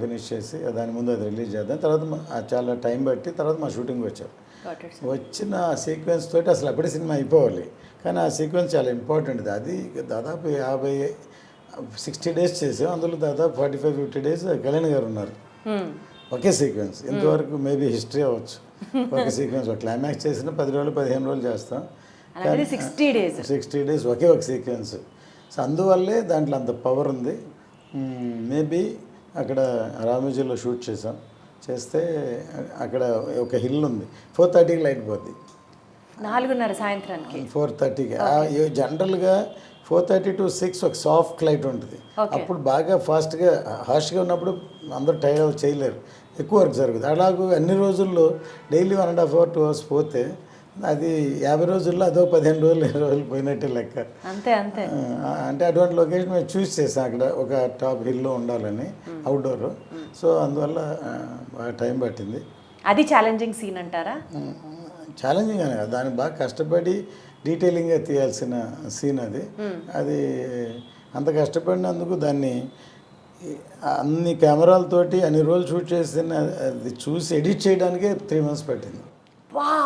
Finish చేసి దాని ముందు అది రిలీజ్ చేద్దాం. తర్వాత చాలా టైం బట్టి తర్వాత మా షూటింగ్ వచ్చారు. వచ్చిన సీక్వెన్స్ తోటి అసలు అప్పుడే సినిమా అయిపోవాలి, కానీ ఆ సీక్వెన్స్ చాలా ఇంపార్టెంట్. అది దాదాపు 60 డేస్ చేసాం. అందులో దాదాపు 45-50 డేస్ కళ్యాణ్ గారు ఉన్నారు ఒకే సీక్వెన్స్. ఇంతవరకు మేబీ హిస్టరీ అవ్వచ్చు. ఒక సీక్వెన్స్ ఒక క్లైమాక్స్ చేసిన 10 రోజులు 15 రోజులు చేస్తాం, 60 డేస్ ఒకే ఒక సీక్వెన్స్. సో అందువల్లే దాంట్లో అంత పవర్ ఉంది. మేబీ అక్కడ రామోజీలో షూట్ చేస్తే అక్కడ ఒక హిల్ ఉంది, 4:30కి లైట్ పోద్ది, 4:30 సాయంత్రానికి 4:30కి. జనరల్గా 4:30 to 6 ఒక సాఫ్ట్ లైట్ ఉంటుంది. అప్పుడు బాగా ఫాస్ట్గా హార్ష్గా ఉన్నప్పుడు అందరూ టైర్ చేయలేరు, ఎక్కువ వర్క్ జరుగుతుంది. అలాగే అన్ని రోజుల్లో డైలీ 1.5 hours 2 hours పోతే అది 50 రోజుల్లో అదో 15 రోజులు 20 రోజులు పోయినట్టే లెక్క. అంతే అంతే. అంటే అటువంటి లొకేషన్ మేము చూస్ చేసాం అక్కడ ఒక టాప్ హిల్లో ఉండాలని, అవుట్డోర్. సో అందువల్ల బాగా టైం పట్టింది. అది ఛాలెంజింగ్ సీన్ అంటారా? ఛాలెంజింగ్ అని కాదు, దాన్ని బాగా కష్టపడి డీటెయిలింగ్గా తీయాల్సిన సీన్ అది. అది అంత కష్టపడినందుకు దాన్ని అన్ని కెమెరాలతోటి అన్ని రోజులు షూట్ చేసిన అది చూసి ఎడిట్ చేయడానికే 3 months పట్టింది.